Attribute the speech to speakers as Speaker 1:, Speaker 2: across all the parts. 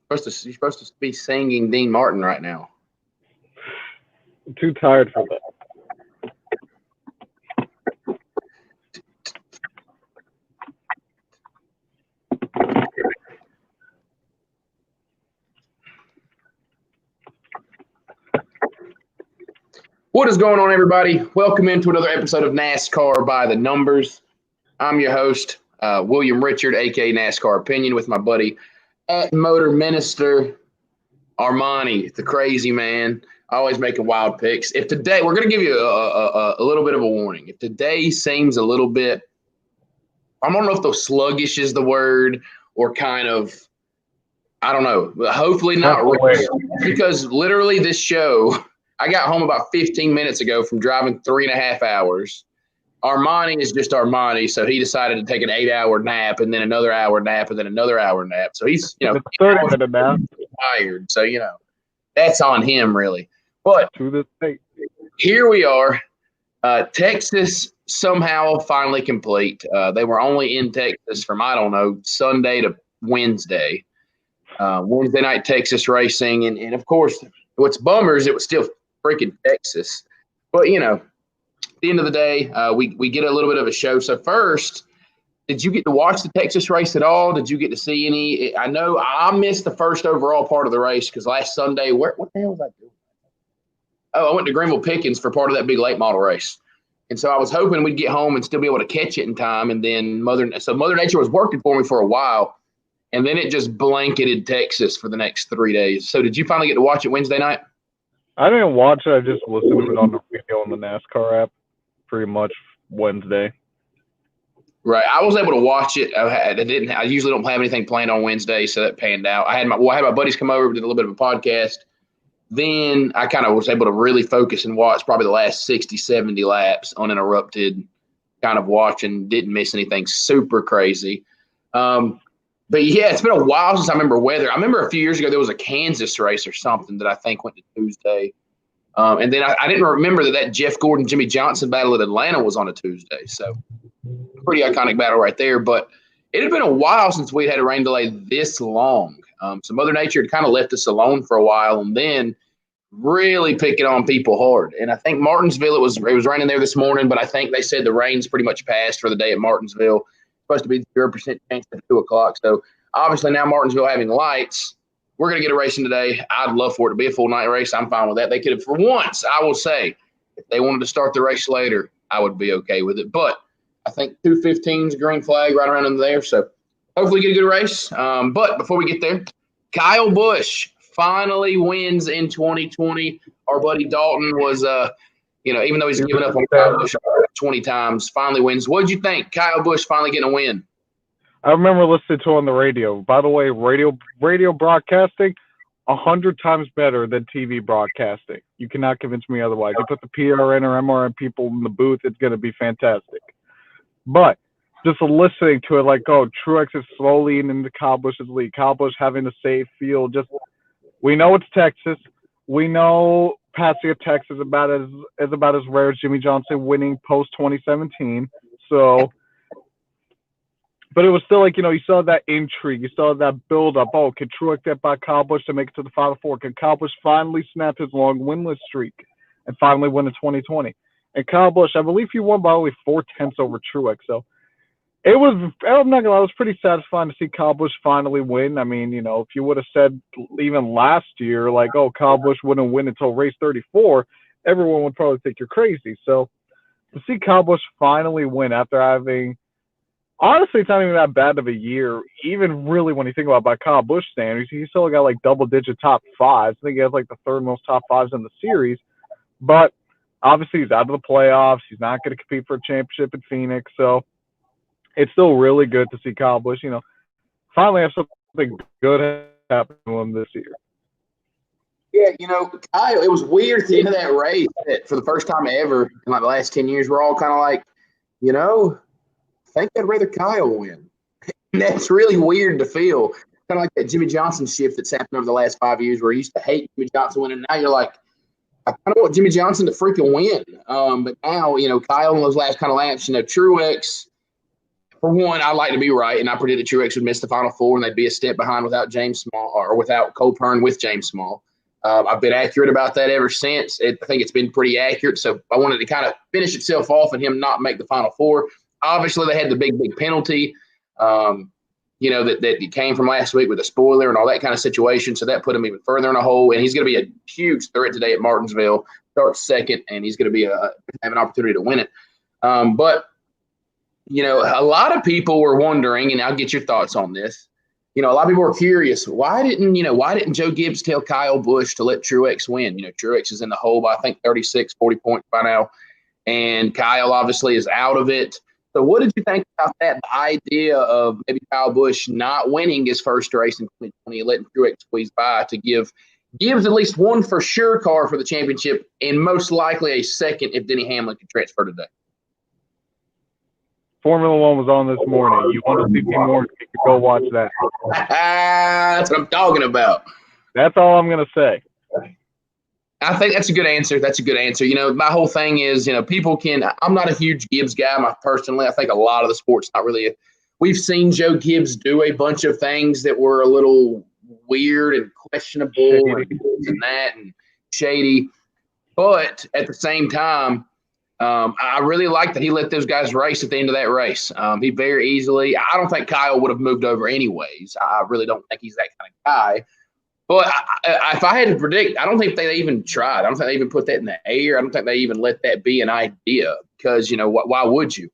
Speaker 1: You're supposed to be singing Dean Martin right now.
Speaker 2: I'm too tired for that.
Speaker 1: What is going on, everybody? Welcome into another episode of NASCAR by the Numbers. I'm your host, William Richard, a.k.a. NASCAR Opinion, with my buddy at Motor Minister, Armany, the crazy man, always making wild picks. If today, we're going to give you a little bit of a warning. If today seems a little bit, I don't know if the sluggish is the word or kind of, I don't know, but hopefully not. Because literally this show, I got home about 15 minutes ago from driving 3.5 hours. Armany is just Armany, so he decided to take an 8-hour nap and then another hour nap and then another hour nap. So he's,
Speaker 2: 30-minute nap.
Speaker 1: Tired. So, that's on him, really. But here we are. Texas somehow finally complete. They were only in Texas from, Sunday to Wednesday. Wednesday night Texas racing. And of course, what's bummer is it was still freaking Texas. But, at the end of the day, we get a little bit of a show. So first, did you get to watch the Texas race at all? Did you get to see any? I know I missed the first overall part of the race because last Sunday, what the hell was I doing? Oh, I went to Greenville Pickens for part of that big late model race. And so I was hoping we'd get home and still be able to catch it in time. And then Mother Nature was working for me for a while. And then it just blanketed Texas for the next 3 days. So did you finally get to watch it Wednesday night?
Speaker 2: I didn't watch it. I just listened to it on the radio on the NASCAR app pretty much Wednesday.
Speaker 1: Right. I was able to watch it. I usually don't have anything planned on Wednesday, so that panned out. I had my buddies come over, did a little bit of a podcast. Then I kind of was able to really focus and watch probably the last 60, 70 laps uninterrupted, kind of watching, didn't miss anything super crazy. But, yeah, it's been a while since I remember weather. I remember a few years ago there was a Kansas race or something that I think went to Tuesday. And then I didn't remember that Jeff Gordon, Jimmy Johnson battle at Atlanta was on a Tuesday. So pretty iconic battle right there. But it had been a while since we'd had a rain delay this long. So Mother Nature had kind of left us alone for a while and then really picking on people hard. And I think Martinsville, it was raining there this morning, but I think they said the rain's pretty much passed for the day at Martinsville. Supposed to be 0% chance at 2 o'clock. So obviously now Martinsville having lights, we're going to get a racing today. I'd love for it to be a full night race. I'm fine with that. They could have, for once, I will say, if they wanted to start the race later, I would be okay with it. But I think 2:15's green flag right around in there. So hopefully get a good race. But before we get there, Kyle Busch finally wins in 2020. Our buddy Dalton was, even though he's given up on Kyle Busch 20 times, finally wins. What did you think? Kyle Busch finally getting a win.
Speaker 2: I remember listening to it on the radio. By the way, radio broadcasting, 100 times better than TV broadcasting. You cannot convince me otherwise. You put the PRN or MRN people in the booth, it's going to be fantastic. But just listening to it, Truex is slowly into Kyle Busch's lead. Kyle Busch having a safe field. We know it's Texas. We know passing a Texas is about as rare as Jimmy Johnson winning post 2017. So. But it was still you saw that intrigue. You saw that build-up. Oh, can Truex get by Kyle Busch to make it to the Final Four? Can Kyle Busch finally snap his long winless streak and finally win in 2020? And Kyle Busch, I believe he won by only 4/10 over Truex. So it was, I'm not going to lie, it was pretty satisfying to see Kyle Busch finally win. I mean, if you would have said even last year, Kyle Busch wouldn't win until race 34, everyone would probably think you're crazy. So to see Kyle Busch finally win after having, honestly, it's not even that bad of a year, even really when you think about it by Kyle Busch standards. He still got double-digit top fives. I think he has the third most top fives in the series. But obviously he's out of the playoffs. He's not going to compete for a championship in Phoenix. So it's still really good to see Kyle Busch, finally have something good happen to him this year.
Speaker 1: Yeah, Kyle, it was weird at the end of that race that for the first time ever in the last 10 years, we're all kind of I think I'd rather Kyle win. And that's really weird to feel. Kind of like that Jimmy Johnson shift that's happened over the last 5 years where you used to hate Jimmy Johnson winning. Now you're like, I kind of want Jimmy Johnson to freaking win. But now, Kyle in those last kind of laps, Truex, for one, I like to be right, and I predicted Truex would miss the Final Four, and they'd be a step behind without James Small or without Cole Pern with James Small. I've been accurate about that ever since. I think it's been pretty accurate, so I wanted to kind of finish itself off and him not make the Final Four. Obviously, they had the big penalty, that came from last week with a spoiler and all that kind of situation, so that put him even further in a hole, and he's going to be a huge threat today at Martinsville. Starts second, and he's going to have an opportunity to win it. But a lot of people were wondering, and I'll get your thoughts on this. A lot of people were curious. Why didn't Joe Gibbs tell Kyle Busch to let Truex win? Truex is in the hole by, I think, 36, 40 points by now. And Kyle obviously is out of it. So what did you think about that? The idea of maybe Kyle Busch not winning his first race in 2020 and letting Truex squeeze by to give Gibbs at least one for sure car for the championship and most likely a second if Denny Hamlin can transfer today.
Speaker 2: Formula One was on this morning. You want to see more? You can go watch that.
Speaker 1: That's what I'm talking about.
Speaker 2: That's all I'm going to say.
Speaker 1: I think that's a good answer. My whole thing is, people I'm not a huge Gibbs guy personally. I think a lot of the sport's not really we've seen Joe Gibbs do a bunch of things that were a little weird and questionable and that and shady. But at the same time, I really like that he let those guys race at the end of that race. He very easily – I don't think Kyle would have moved over anyways. I really don't think he's that kind of guy. But if I had to predict, I don't think they even tried. I don't think they even put that in the air. I don't think they even let that be an idea because, why would you?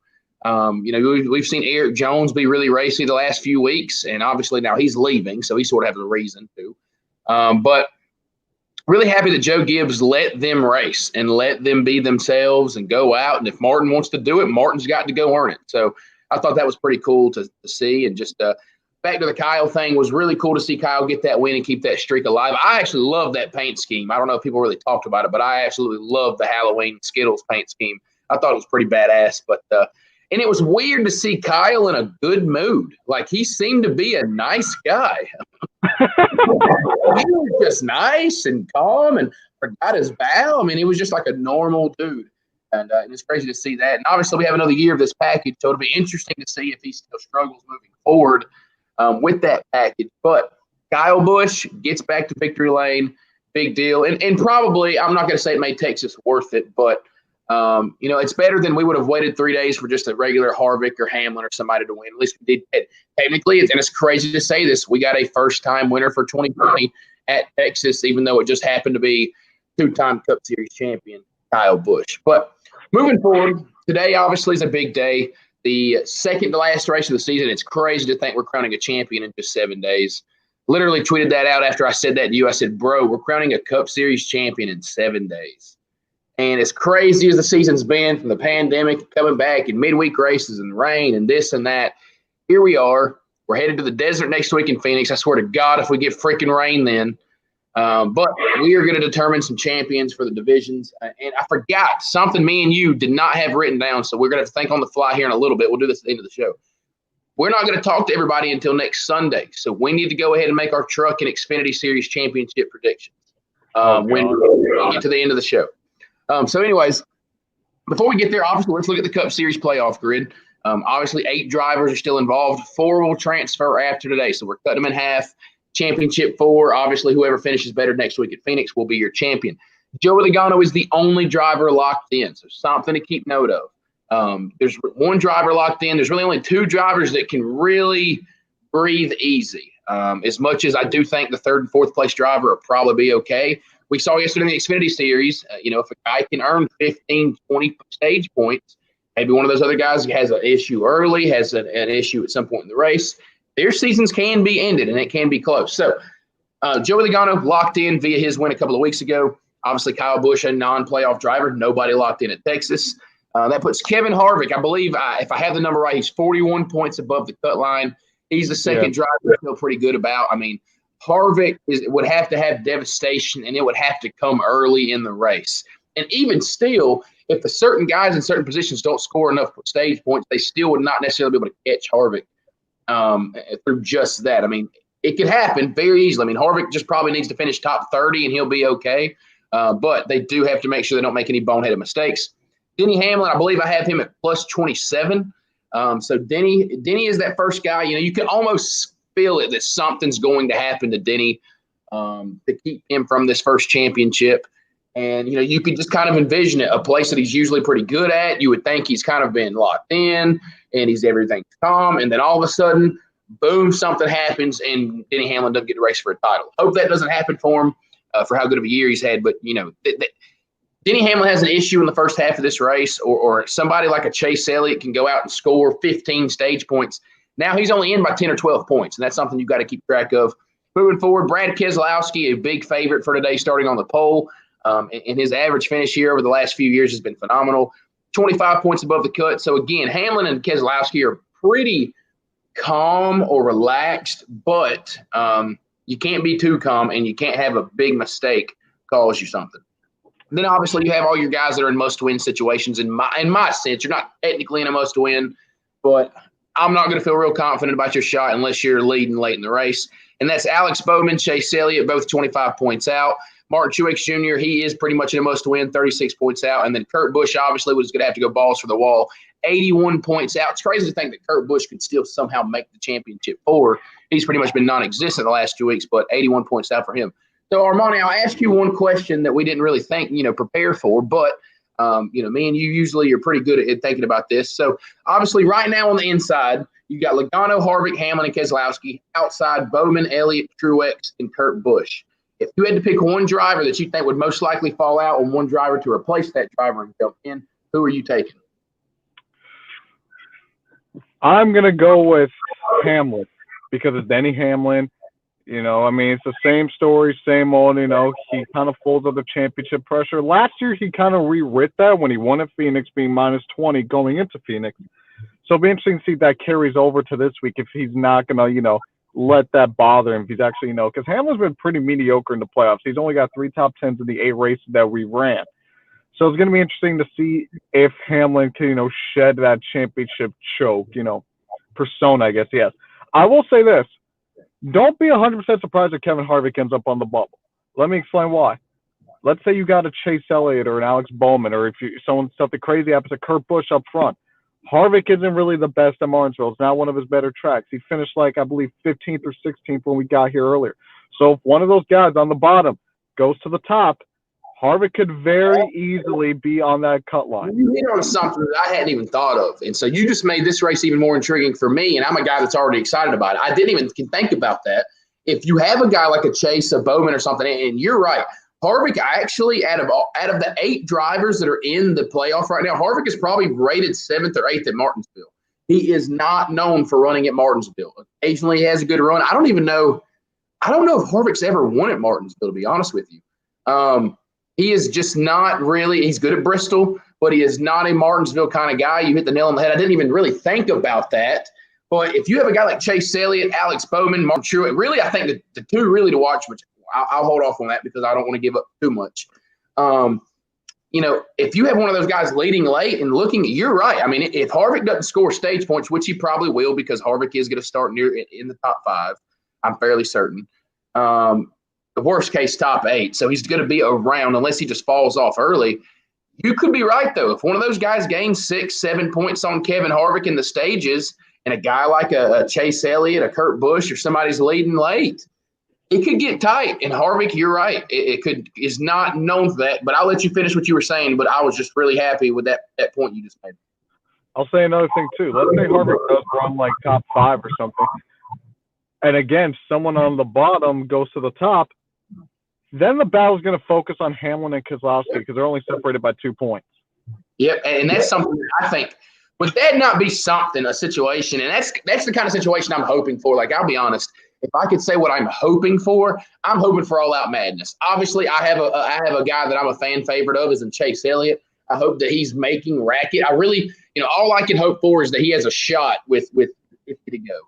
Speaker 1: We've seen Eric Jones be really racy the last few weeks, and obviously now he's leaving, so he sort of has a reason to. But really happy that Joe Gibbs let them race and let them be themselves and go out. And if Martin wants to do it, Martin's got to go earn it. So I thought that was pretty cool to see. And just back to the Kyle thing, was really cool to see Kyle get that win and keep that streak alive. I actually love that paint scheme. I don't know if people really talked about it, but I absolutely love the Halloween Skittles paint scheme. I thought it was pretty badass. But and it was weird to see Kyle in a good mood. Like, he seemed to be a nice guy. He was just nice and calm and forgot his bow. I mean, he was just like a normal dude. And it's crazy to see that. And obviously, we have another year of this package, so it'll be interesting to see if he still struggles moving forward with that package. But Kyle Busch gets back to victory lane. Big deal. And probably, I'm not going to say it made Texas worth it, but it's better than we would have waited 3 days for just a regular Harvick or Hamlin or somebody to win. At least we did. Technically, and it's crazy to say this, we got a first-time winner for 2020 at Texas, even though it just happened to be two-time Cup Series champion Kyle Busch. But moving forward, today obviously is a big day. The second to last race of the season. It's crazy to think we're crowning a champion in just 7 days. Literally tweeted that out after I said that to you. I said, bro, we're crowning a Cup Series champion in 7 days. And as crazy as the season's been from the pandemic, coming back and midweek races and rain and this and that, here we are. We're headed to the desert next week in Phoenix. I swear to God, if we get freaking rain then. But we are going to determine some champions for the divisions. And I forgot something me and you did not have written down, so we're going to have to think on the fly here in a little bit. We'll do this at the end of the show. We're not going to talk to everybody until next Sunday, so we need to go ahead and make our Truck and Xfinity Series championship predictions when we get to the end of the show. So anyways, before we get there, obviously, let's look at the Cup Series playoff grid. Obviously, 8 drivers are still involved. 4 will transfer after today, so we're cutting them in half. Championship 4, obviously, whoever finishes better next week at Phoenix will be your champion. Joey Logano is the only driver locked in, so something to keep note of. There's 1 driver locked in. There's really only 2 drivers that can really breathe easy. As much as I do think the 3rd and 4th place driver will probably be okay. We saw yesterday in the Xfinity Series, if a guy can earn 15, 20 stage points, maybe one of those other guys has an issue early, has an issue at some point in the race, their seasons can be ended and it can be close. So Joey Logano locked in via his win a couple of weeks ago. Obviously, Kyle Busch, a non-playoff driver, nobody locked in at Texas. That puts Kevin Harvick, I believe, if I have the number right, he's 41 points above the cut line. He's the second driver I feel pretty good about. I mean, Harvick would have to have devastation, and it would have to come early in the race. And even still, if the certain guys in certain positions don't score enough stage points, they still would not necessarily be able to catch Harvick through just that. I mean, it could happen very easily. I mean, Harvick just probably needs to finish top 30, and he'll be okay. But they do have to make sure they don't make any boneheaded mistakes. Denny Hamlin, I believe I have him at plus 27. So Denny is that first guy. You can almost feel it that something's going to happen to Denny to keep him from this first championship. And, you could just kind of envision it, a place that he's usually pretty good at. You would think he's kind of been locked in and everything's calm. And then all of a sudden, boom, something happens and Denny Hamlin doesn't get to race for a title. Hope that doesn't happen for him for how good of a year he's had. But, Denny Hamlin has an issue in the first half of this race, or somebody like a Chase Elliott can go out and score 15 stage points. Now he's only in by 10 or 12 points, and that's something you've got to keep track of. Moving forward, Brad Keselowski, a big favorite for today, starting on the pole. And his average finish here over the last few years has been phenomenal. 25 points above the cut. So, again, Hamlin and Keselowski are pretty calm or relaxed, but you can't be too calm and you can't have a big mistake cause you something. Then, obviously, you have all your guys that are in must-win situations. In my sense, you're not technically in a must-win, but I'm not going to feel real confident about your shot unless you're leading late in the race. And that's Alex Bowman, Chase Elliott, both 25 points out. Martin Truex Jr., he is pretty much in a must-win, 36 points out. And then Kurt Busch obviously was going to have to go balls for the wall, 81 points out. It's crazy to think that Kurt Busch could still somehow make the championship four. He's pretty much been non-existent the last 2 weeks, but 81 points out for him. So, Armani, I'll ask you one question that we didn't really prepare for, but, me and you usually are pretty good at thinking about this. So, obviously, right now on the inside, you got Logano, Harvick, Hamlin, and Keselowski. Outside, Bowman, Elliott, Truex, and Kurt Busch. If you had to pick one driver that you think would most likely fall out and one driver to replace that driver and jump in, who are you taking?
Speaker 2: I'm going to go with Hamlin because it's Denny Hamlin. It's the same story, same old, he kind of falls under championship pressure. Last year, he kind of rewrit that when he won at Phoenix, being -20 going into Phoenix. So it'll be interesting to see if that carries over to this week if he's not going to, let that bother him. If he's actually, because Hamlin's been pretty mediocre in the playoffs. He's only got 3 top 10s in the 8 races that we ran. So it's going to be interesting to see if Hamlin can, shed that championship choke, persona, I guess he has. I will say this. Don't be 100% surprised if Kevin Harvick ends up on the bubble. Let me explain why. Let's say you got a Chase Elliott or an Alex Bowman, or if something crazy happens to Kurt Busch up front. Harvick isn't really the best at Martinsville. It's not one of his better tracks. He finished I believe, 15th or 16th when we got here earlier. So if one of those guys on the bottom goes to the top, Harvick could very easily be on that cut line.
Speaker 1: You hit on something that I hadn't even thought of. And so you just made this race even more intriguing for me, and I'm a guy that's already excited about it. I didn't even think about that. If you have a guy like a Chase, a Bowman or something, and you're right, Harvick actually, out of the 8 drivers that are in the playoff right now, Harvick is probably rated 7th or 8th at Martinsville. He is not known for running at Martinsville. Occasionally he has a good run. I don't know if Harvick's ever won at Martinsville, to be honest with you. He is just not really – he's good at Bristol, but he is not a Martinsville kind of guy. You hit the nail on the head. I didn't even really think about that. But if you have a guy like Chase Elliott, Alex Bowman, Martin Truex, really I think the two really to watch, which I'll hold off on that because I don't want to give up too much. If you have one of those guys leading late and looking – you're right. I mean, if Harvick doesn't score stage points, which he probably will because Harvick is going to start in the top 5, I'm fairly certain. The worst case top 8. So he's going to be around unless he just falls off early. You could be right, though. If one of those guys gains 6, 7 points on Kevin Harvick in the stages and a guy like a Chase Elliott, a Kurt Busch, or somebody's leading late, it could get tight. And Harvick, you're right. Is not known for that. But I'll let you finish what you were saying. But I was just really happy with that point you just made.
Speaker 2: I'll say another thing, too. Let's say Harvick does run top 5 or something. And, again, someone on the bottom goes to the top. Then the battle's going to focus on Hamlin and Keselowski because they're only separated by 2 points.
Speaker 1: Yep, and that's something that I think – would that not be something, a situation? And that's the kind of situation I'm hoping for. I'll be honest. If I could say what I'm hoping for, I'm hoping for all-out madness. Obviously, I have a guy that I'm a fan favorite of is in Chase Elliott. I hope that he's making racket. I really – all I can hope for is that he has a shot with 50 to go.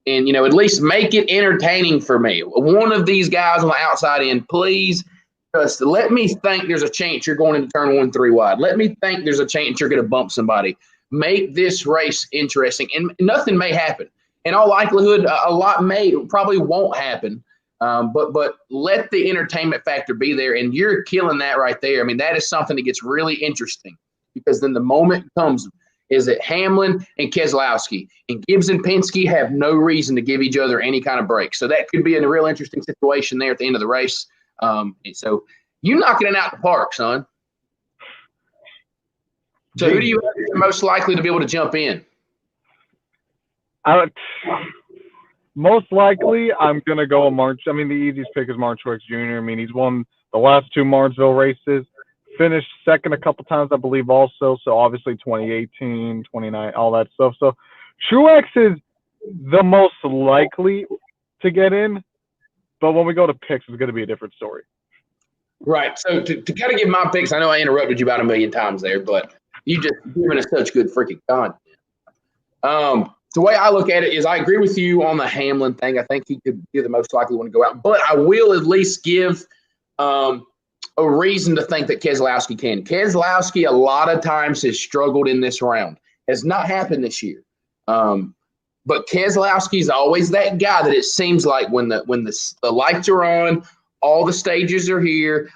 Speaker 1: And, at least make it entertaining for me. One of these guys on the outside end, please just let me think there's a chance you're going into turn 1 3 wide. Let me think there's a chance you're going to bump somebody. Make this race interesting. And nothing may happen. In all likelihood, a lot probably won't happen. But let the entertainment factor be there. And you're killing that right there. I mean, that is something that gets really interesting because then the moment comes – is that Hamlin and Keselowski and Gibbs and Penske have no reason to give each other any kind of break. So that could be a real interesting situation there at the end of the race. And so you knocking it out the park, son. So who do you think is most likely to be able to jump in?
Speaker 2: Most likely, I'm going to go March. I mean, the easiest pick is Martin Truex Jr. I mean, he's won the last 2 Martinsville races, finished second a couple times, I believe, also. So, obviously, 2018, 29, all that stuff. So, Truex is the most likely to get in. But when we go to picks, it's going to be a different story.
Speaker 1: Right. So, to kind of give my picks, I know I interrupted you about a million times there, but you just given us such good freaking content. The way I look at it is I agree with you on the Hamlin thing. I think he could be the most likely one to go out. But I will at least give a reason to think that Keselowski can. Keselowski a lot of times has struggled in this round. Has not happened this year. But Keselowski is always that guy that it seems like when the lights are on, all the stages are here,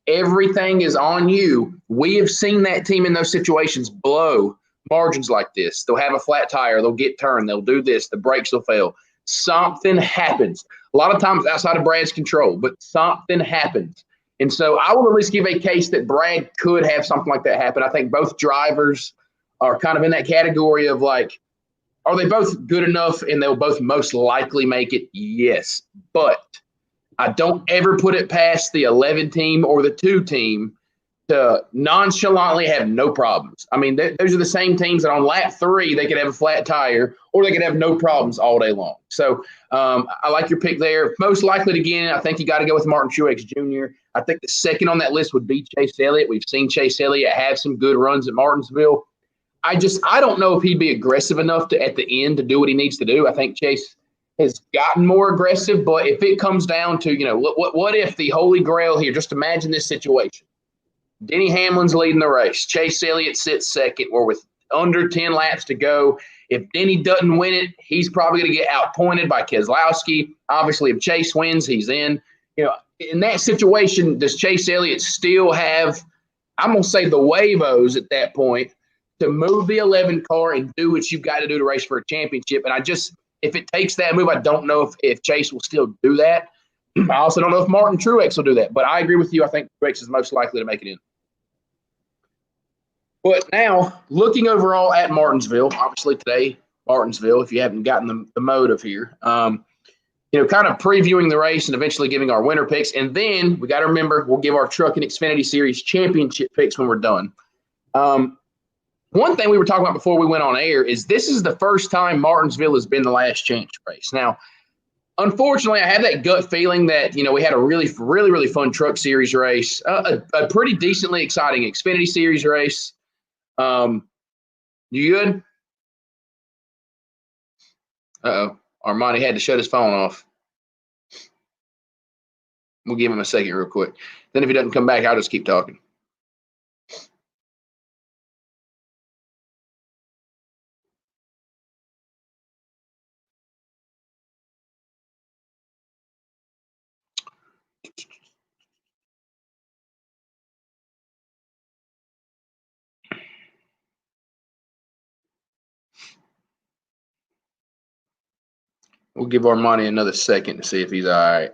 Speaker 1: everything is on you. We have seen that team in those situations blow margins like this. They'll have a flat tire. They'll get turned. They'll do this. The brakes will fail. Something happens. A lot of times outside of Brad's control, but something happens. And so I will at least give a case that Brad could have something like that happen. I think both drivers are kind of in that category of like, are they both good enough and they'll both most likely make it? Yes. But I don't ever put it past the 11 team or the 2 team to nonchalantly have no problems. I mean, those are the same teams that on lap 3, they could have a flat tire or they could have no problems all day long. So I like your pick there. Most likely to get in, I think you got to go with Martin Truex Jr. I think the second on that list would be Chase Elliott. We've seen Chase Elliott have some good runs at Martinsville. I don't know if he'd be aggressive enough to at the end to do what he needs to do. I think Chase has gotten more aggressive, but if it comes down to, what if the Holy Grail here, just imagine this situation. Denny Hamlin's leading the race. Chase Elliott sits second. We're with under 10 laps to go. If Denny doesn't win it, he's probably going to get outpointed by Keselowski. Obviously, if Chase wins, he's in. In that situation, does Chase Elliott still have, I'm going to say, the huevos at that point to move the 11 car and do what you've got to do to race for a championship? And if it takes that move, I don't know if Chase will still do that. I also don't know if Martin Truex will do that. But I agree with you. I think Truex is most likely to make it in. But now, looking overall at Martinsville, obviously today, Martinsville, if you haven't gotten the mode of here, kind of previewing the race and eventually giving our winner picks. And then we got to remember, we'll give our Truck and Xfinity Series championship picks when we're done. One thing we were talking about before we went on air is this is the first time Martinsville has been the last chance race. Now, unfortunately, I have that gut feeling that, we had a really, really, really fun Truck Series race, a pretty decently exciting Xfinity Series race. You good? Uh-oh. Armani had to shut his phone off. We'll give him a second real quick. Then if he doesn't come back, I'll just keep talking. We'll give Armani another second to see if he's all right.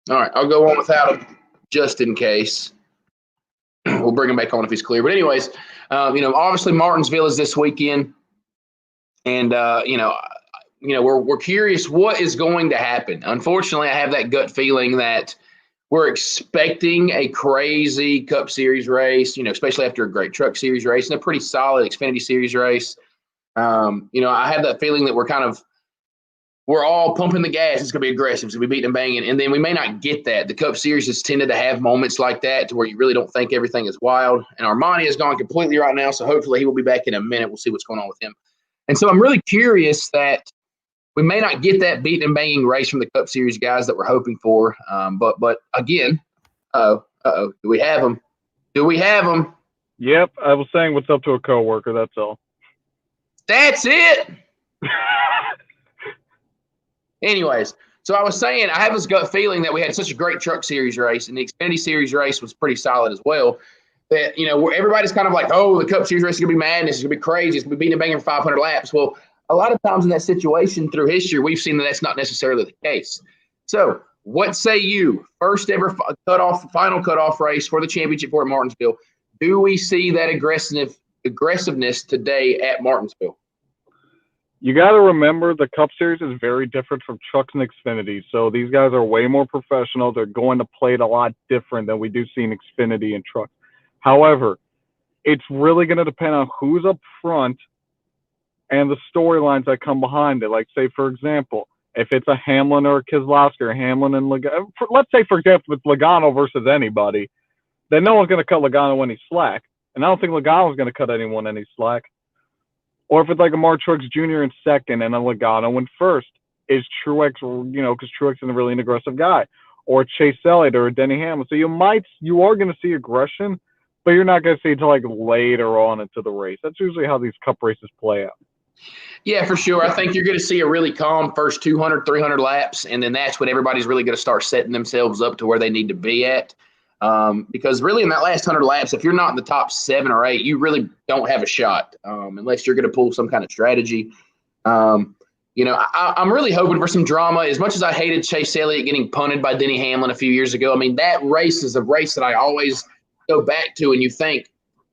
Speaker 1: All right, I'll go on without him just in case. We'll bring him back on if he's clear. But anyways, obviously Martinsville is this weekend, and we're curious what is going to happen. Unfortunately, I have that gut feeling that we're expecting a crazy Cup Series race, especially after a great Truck Series race and a pretty solid Xfinity Series race. I have that feeling that we're all pumping the gas. It's going to be aggressive. It's going to be beating and banging. And then we may not get that. The Cup Series has tended to have moments like that to where you really don't think everything is wild. And Armani has gone completely right now, so hopefully he will be back in a minute. We'll see what's going on with him. And so I'm really curious that we may not get that beating and banging race from the Cup Series guys that we're hoping for. But again, do we have them? Do we have them?
Speaker 2: Yep, I was saying what's up to a coworker. That's all.
Speaker 1: That's it. Anyways, So I was saying, I have this gut feeling that we had such a great Truck Series race, and the Xfinity Series race was pretty solid as well. That, where everybody's kind of like, oh, the Cup Series race is going to be madness. It's going to be crazy. It's going to be beating and banging for 500 laps. Well, a lot of times in that situation through history, we've seen that that's not necessarily the case. So what say you? First ever final cutoff race for the championship for Martinsville. Do we see that aggressiveness today at Martinsville?
Speaker 2: You got to remember the Cup Series is very different from trucks and Xfinity. So these guys are way more professional. They're going to play it a lot different than we do see in Xfinity and trucks. However, it's really going to depend on who's up front and the storylines that come behind it. Like, say, for example, if it's a Hamlin or a Keselowski or Hamlin and Logano, let's say, for example, it's Logano versus anybody, then no one's going to cut Logano any slack. And I don't think Logano's going to cut anyone any slack. Or if it's like a Mark Truex Jr. in second and a Logano in first, is Truex, because Truex is really an aggressive guy, or Chase Elliott or Denny Hamlin. So you are going to see aggression, but you're not going to see it until like later on into the race. That's usually how these Cup races play out.
Speaker 1: Yeah, for sure. I think you're going to see a really calm first 200, 300 laps, and then that's when everybody's really going to start setting themselves up to where they need to be at. Because really in that last 100 laps, if you're not in the top 7 or 8, you really don't have a shot unless you're going to pull some kind of strategy. I'm really hoping for some drama. As much as I hated Chase Elliott getting punted by Denny Hamlin a few years ago, I mean, that race is a race that I always go back to, and you think,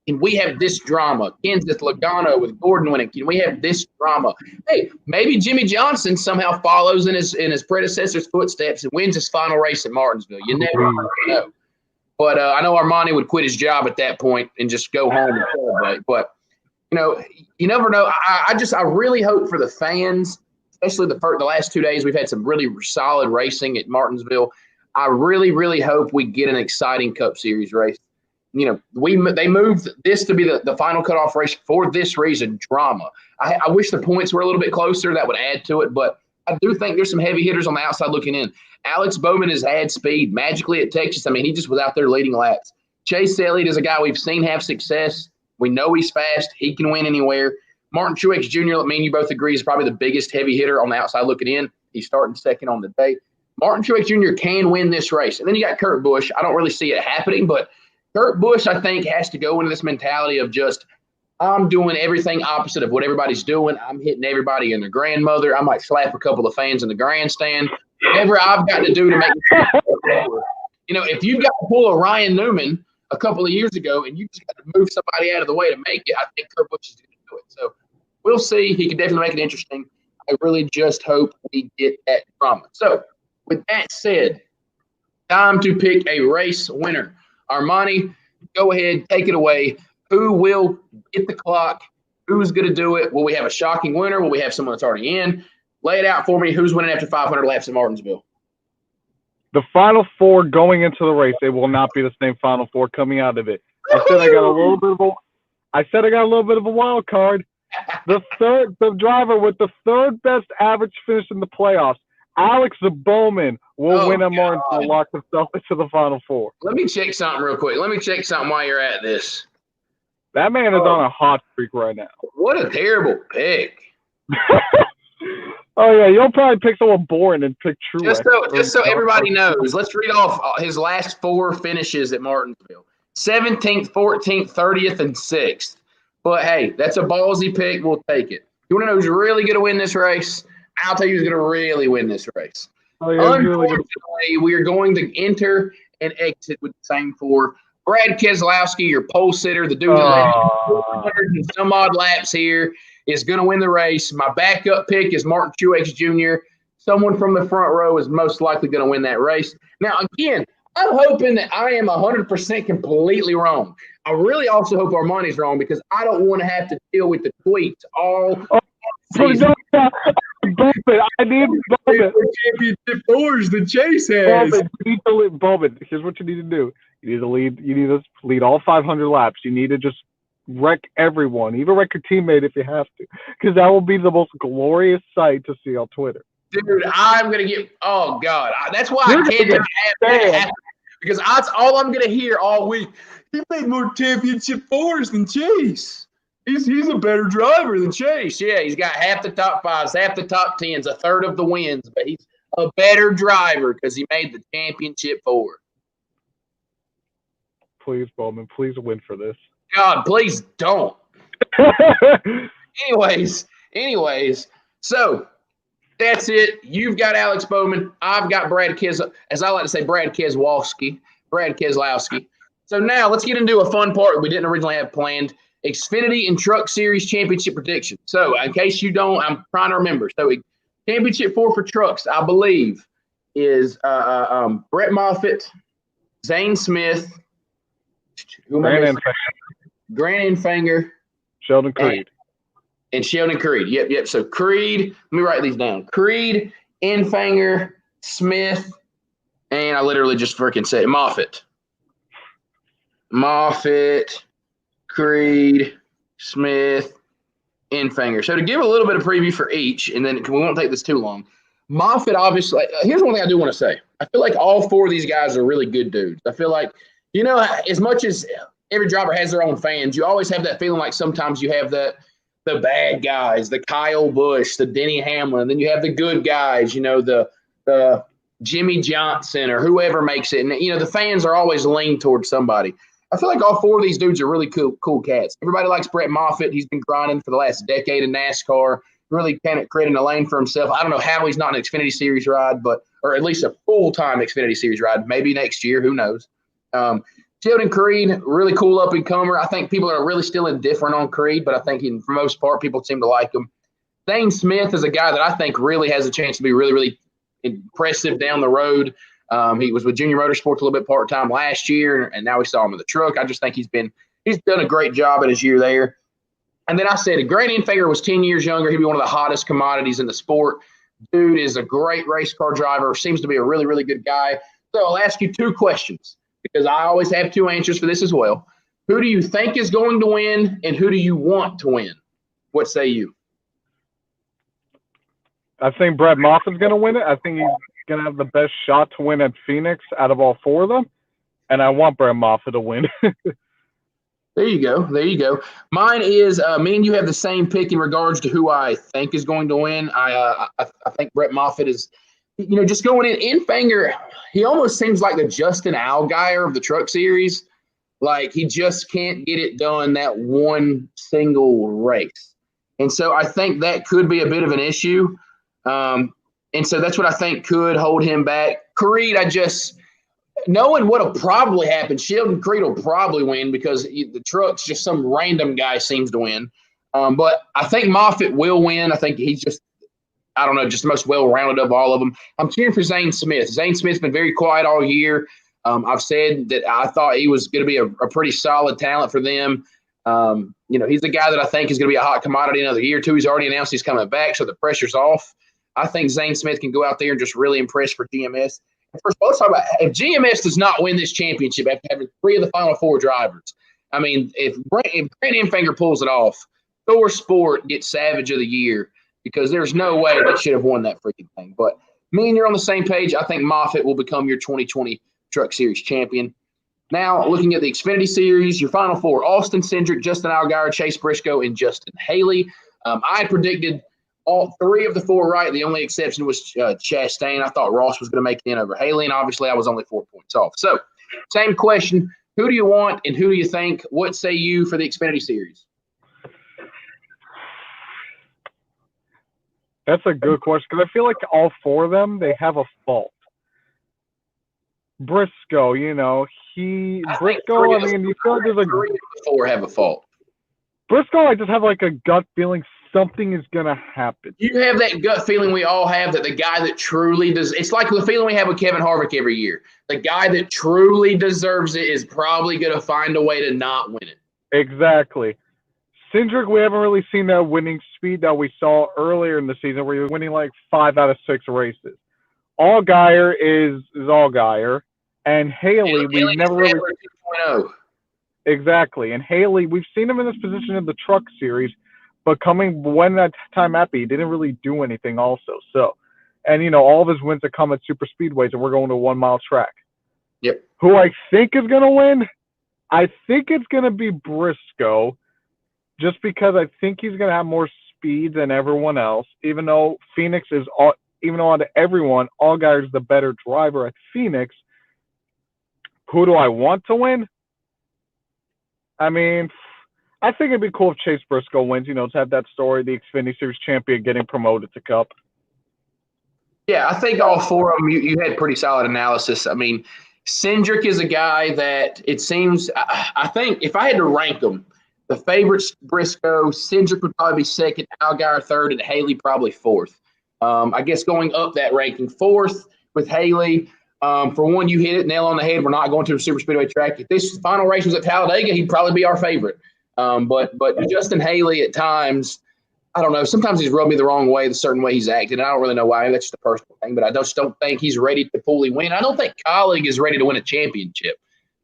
Speaker 1: can we have this drama? Kansas, Logano with Gordon winning. Can we have this drama? Hey, maybe Jimmy Johnson somehow follows in his predecessor's footsteps and wins his final race at Martinsville. You never know. But I know Armani would quit his job at that point and just go home and celebrate. But, you never know. I really hope for the fans, especially the last 2 days, we've had some really solid racing at Martinsville. I really, really hope we get an exciting Cup Series race. They moved this to be the final cutoff race for this reason, drama. I wish the points were a little bit closer. That would add to it. But I do think there's some heavy hitters on the outside looking in. Alex Bowman has had speed magically at Texas. I mean, he just was out there leading laps. Chase Elliott is a guy we've seen have success. We know he's fast. He can win anywhere. Martin Truex Jr., you both agree, is probably the biggest heavy hitter on the outside looking in. He's starting second on the day. Martin Truex Jr. can win this race. And then you got Kurt Busch. I don't really see it happening, but Kurt Busch, I think, has to go into this mentality of just, I'm doing everything opposite of what everybody's doing. I'm hitting everybody and their grandmother. I might slap a couple of fans in the grandstand. Whatever I've got to do to make it. If you've got to pull a Ryan Newman a couple of years ago and you just got to move somebody out of the way to make it, I think Kurt Busch is going to do it. So we'll see. He can definitely make it interesting. I really just hope we get that drama. So with that said, time to pick a race winner. Armani, go ahead, take it away. Who will get the clock? Who's going to do it? Will we have a shocking winner? Will we have someone that's already in? Lay it out for me. Who's winning after 500 laps at Martinsville?
Speaker 2: The final 4 going into the race, it will not be the same final 4 coming out of it. I said I got a little bit of a wild card. The driver with the third best average finish in the playoffs, Alex Bowman, will win at Martinsville and lock himself into the final 4.
Speaker 1: Let me check something real quick. Let me check something while you're at this.
Speaker 2: That man is on a hot streak right now.
Speaker 1: What a terrible pick.
Speaker 2: Oh, yeah, you'll probably pick someone boring and pick Truex.
Speaker 1: Just so everybody knows, let's read off his last 4 finishes at Martinsville. 17th, 14th, 30th, and 6th. But, hey, that's a ballsy pick. We'll take it. You want to know who's really going to win this race? I'll tell you who's going to really win this race.
Speaker 2: Oh, yeah,
Speaker 1: unfortunately, we are going to enter and exit with the same 4. Brad Keselowski, your pole sitter, the dude that led 400 and some odd laps here, is going to win the race. My backup pick is Martin Truex Jr. Someone from the front row is most likely going to win that race. Now, again, I'm hoping that I am 100% completely wrong. I really also hope Armani's wrong because I don't want to have to deal with the tweets all season.
Speaker 2: I need Bowman.
Speaker 1: Championship 4s the Chase has.
Speaker 2: Bowman, here's what you need to do. You need to lead all 500 laps. You need to just wreck everyone, even wreck your teammate if you have to, because that will be the most glorious sight to see on Twitter.
Speaker 1: Dude, I'm gonna get. Oh God, that's why I can't have that happen, because that's all I'm gonna hear all week. He made more championship 4s than Chase. He's a better driver than Chase. Yeah, he's got half the top 5s, half the top 10s, a third of the wins, but he's a better driver because he made the championship 4.
Speaker 2: Please, Bowman, please win for this.
Speaker 1: God, please don't. Anyways, so that's it. You've got Alex Bowman. I've got Brad as I like to say, Brad Keselowski. So now let's get into a fun part we didn't originally have planned. Xfinity and Truck Series Championship prediction. So in case you don't, I'm trying to remember. So Championship 4 for trucks, I believe, is Brett Moffitt, Zane Smith,
Speaker 2: Grant
Speaker 1: Enfinger,
Speaker 2: Sheldon Creed.
Speaker 1: And Sheldon Creed. Yep. So Creed, let me write these down. Creed, Enfinger, Smith, and I literally just freaking said it. Moffitt, Creed, Smith, Enfinger. So to give a little bit of preview for each, and then we won't take this too long. Moffitt, obviously, here's one thing I do want to say. I feel like all 4 of these guys are really good dudes. I feel like, as much as every driver has their own fans, you always have that feeling like sometimes you have the bad guys, the Kyle Busch, the Denny Hamlin, then you have the good guys, the Jimmy Johnson or whoever makes it. And, the fans are always leaned towards somebody. I feel like all 4 of these dudes are really cool cats. Everybody likes Brett Moffitt. He's been grinding for the last decade in NASCAR, really kind of creating a lane for himself. I don't know how he's not an Xfinity Series ride, or at least a full-time Xfinity Series ride, maybe next year, who knows. Sheldon Creed, really cool up-and-comer. I think people are really still indifferent on Creed, but I think for the most part, people seem to like him. Zane Smith is a guy that I think really has a chance to be really, really impressive down the road. He was with Junior Motorsports a little bit part-time last year, and now we saw him in the truck. I just think he's done a great job in his year there. And then I said, if Grant Enfinger was 10 years younger, he'd be one of the hottest commodities in the sport. Dude is a great race car driver, seems to be a really, really good guy. So I'll ask you 2 questions because I always have 2 answers for this as well. Who do you think is going to win, and who do you want to win? What say you?
Speaker 2: I think Brett Moffitt's going to win it. I think he's going to have the best shot to win at Phoenix out of all 4 of them, and I want Brett Moffitt to win.
Speaker 1: There you go. Mine is me and you have the same pick in regards to who I think is going to win. I think Brett Moffitt is, just going in. Enfinger, he almost seems like the Justin Allgaier of the Truck Series. Like he just can't get it done that one single race. And so I think that could be a bit of an issue. And so that's what I think could hold him back. Creed, knowing what'll probably happen, Sheldon Creed will probably win because the truck's just some random guy seems to win. But I think Moffitt will win. I think he's just the most well-rounded of all of them. I'm cheering for Zane Smith. Zane Smith's been very quiet all year. I've said that I thought he was going to be a pretty solid talent for them. He's a guy that I think is going to be a hot commodity another year or 2. He's already announced he's coming back, so the pressure's off. I think Zane Smith can go out there and just really impress for GMS. First of all, let's talk about if GMS does not win this championship after having 3 of the final 4 drivers. I mean, if Grant Enfinger pulls it off, Thor Sport gets Savage of the Year because there's no way they should have won that freaking thing. But me and you're on the same page. I think Moffitt will become your 2020 Truck Series champion. Now, looking at the Xfinity Series, your final 4, Austin Cindric, Justin Allgaier, Chase Briscoe, and Justin Haley. I predicted all 3 of the 4 right. The only exception was Chastain. I thought Ross was going to make it in over Haley, and obviously I was only 4 points off. So, same question. Who do you want and who do you think? What say you for the Xfinity Series?
Speaker 2: That's a good question because I feel like all 4 of them, they have a fault. Briscoe, you feel like there's
Speaker 1: 3 of the 4 have a fault.
Speaker 2: Briscoe, I just have like a gut feeling something is going to happen.
Speaker 1: You have that gut feeling we all have that the guy that truly does – it's like the feeling we have with Kevin Harvick every year. The guy that truly deserves it is probably going to find a way to not win it.
Speaker 2: Exactly. Cindric, we haven't really seen that winning speed that we saw earlier in the season where he was winning like 5 out of 6 races. Allgaier is Allgaier. And Haley, we've never really –
Speaker 1: 2.0.
Speaker 2: Exactly. And Haley, we've seen him in this position in the Truck Series, but when that time happened, he didn't really do anything also. So, and, all of his wins have come at super speedways, and we're going to a 1-mile track.
Speaker 1: Yep.
Speaker 2: Who I think is going to win? I think it's going to be Briscoe, just because I think he's going to have more speed than everyone else, even though Phoenix is even though out of everyone, Allgaier's the better driver at Phoenix. Who do I want to win? I mean, I think it'd be cool if Chase Briscoe wins, to have that story, the Xfinity Series champion getting promoted to Cup.
Speaker 1: Yeah, I think all four of them, you had pretty solid analysis. I mean, Cindric is a guy that it seems – I think if I had to rank them, the favorites, Briscoe, Cindric would probably be second, Allgaier third, and Haley probably fourth. I guess going up that ranking, fourth with Haley. For one, you hit it, nail on the head. We're not going to a super speedway track. If this final race was at Talladega, he'd probably be our favorite. But Justin Haley at times, I don't know. Sometimes he's rubbed me the wrong way, the certain way he's acted. I don't really know why. That's just a personal thing. But I just don't think he's ready to fully win. I don't think Colleague is ready to win a championship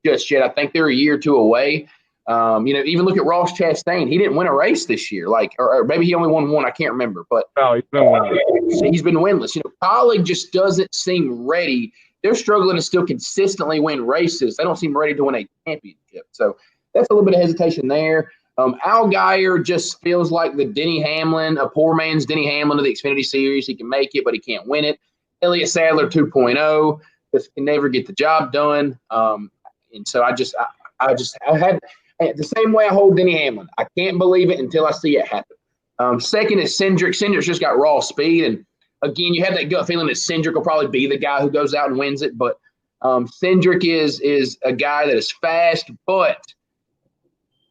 Speaker 1: just yet. I think they're a year or two away. Even look at Ross Chastain. He didn't win a race this year. Or maybe he only won one. I can't remember. But
Speaker 2: he's been winless.
Speaker 1: He's been winless. Colleague just doesn't seem ready. They're struggling to still consistently win races. They don't seem ready to win a championship. So that's a little bit of hesitation there. Allgaier just feels like the Denny Hamlin, a poor man's Denny Hamlin of the Xfinity Series. He can make it, but he can't win it. Elliott Sadler 2.0 just can never get the job done. And so I had the same way I hold Denny Hamlin. I can't believe it until I see it happen. Second is Cindric. Cindric's just got raw speed, and again, you have that gut feeling that Cindric will probably be the guy who goes out and wins it. But Cindric is a guy that is fast, but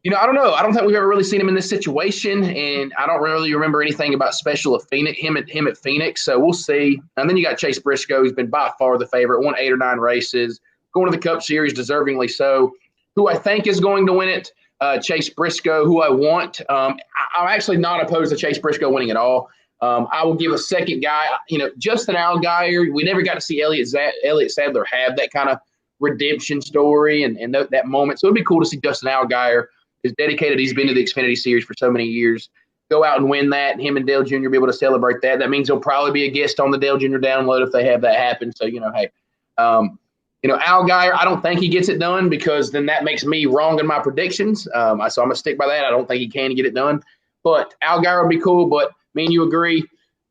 Speaker 1: I don't know. I don't think we've ever really seen him in this situation, and I don't really remember anything about special of Phoenix, him at Phoenix. So we'll see. And then you got Chase Briscoe, who's been by far the favorite, won 8 or 9 races, going to the Cup Series, deservingly so. Who I think is going to win it, Chase Briscoe. Who I want, I'm actually not opposed to Chase Briscoe winning at all. I will give a second guy, Justin Allgaier. We never got to see Elliott Sadler have that kind of redemption story and that moment. So it'd be cool to see Justin Allgaier, as dedicated he's been to the Xfinity Series for so many years, go out and win that, and him and Dale Jr. be able to celebrate that. That means he'll probably be a guest on the Dale Jr. download if they have that happen. So, hey, Allgaier, I don't think he gets it done because then that makes me wrong in my predictions. So I'm going to stick by that. I don't think he can get it done. But Allgaier would be cool, but me and you agree.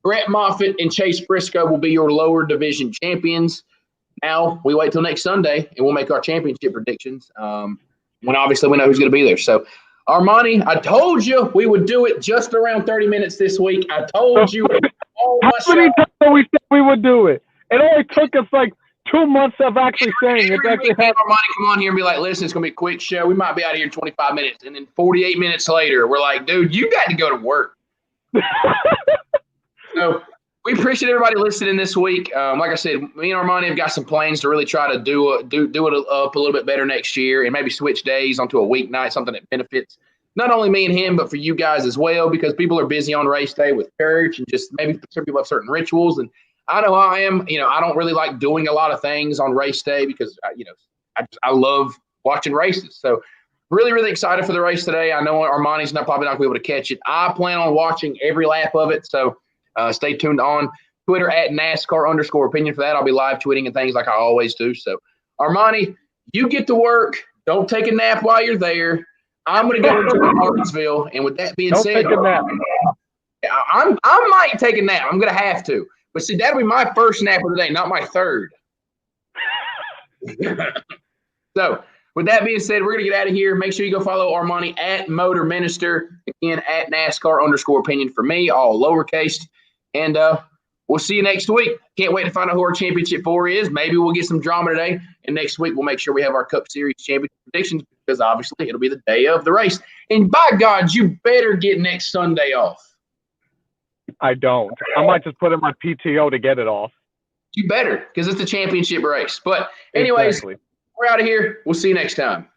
Speaker 1: Brett Moffitt and Chase Briscoe will be your lower division champions. Now we wait till next Sunday, and we'll make our championship predictions when obviously we know who's going to be there. So, Armani, I told you we would do it just around 30 minutes this week. I told you.
Speaker 2: How many times we said we would do it? It only took us like 2 months of actually saying it. Actually
Speaker 1: Armani come on here and be like, listen, it's going to be a quick show. We might be out of here in 25 minutes. And then 48 minutes later, we're like, dude, you got to go to work. So we appreciate everybody listening this week. Like I said, me and Armani have got some plans to really try to do it up a little bit better next year and maybe switch days onto a weeknight, something that benefits not only me and him, but for you guys as well, because people are busy on race day with church and just maybe some people have certain rituals. And I know I am. I don't really like doing a lot of things on race day because, I love watching races. So really, really excited for the race today. I know Armani's probably not going to be able to catch it. I plan on watching every lap of it. So stay tuned on Twitter at NASCAR_opinion for that. I'll be live tweeting and things like I always do. So, Armani, you get to work. Don't take a nap while you're there. I'm going to go to Martinsville. And with that being said,
Speaker 2: take a nap.
Speaker 1: I might take a nap. I'm going to have to. But see, that'll be my first nap of the day, not my third. So, with that being said, we're going to get out of here. Make sure you go follow Armani at Motor Minister. Again, at NASCAR_opinion for me, all lowercase. And we'll see you next week. Can't wait to find out who our championship 4 is. Maybe we'll get some drama today. And next week, we'll make sure we have our Cup Series championship predictions because obviously it'll be the day of the race. And by God, you better get next Sunday off.
Speaker 2: I don't. I might just put in my PTO to get it off.
Speaker 1: You better because it's the championship race. But anyways, We're out of here. We'll see you next time.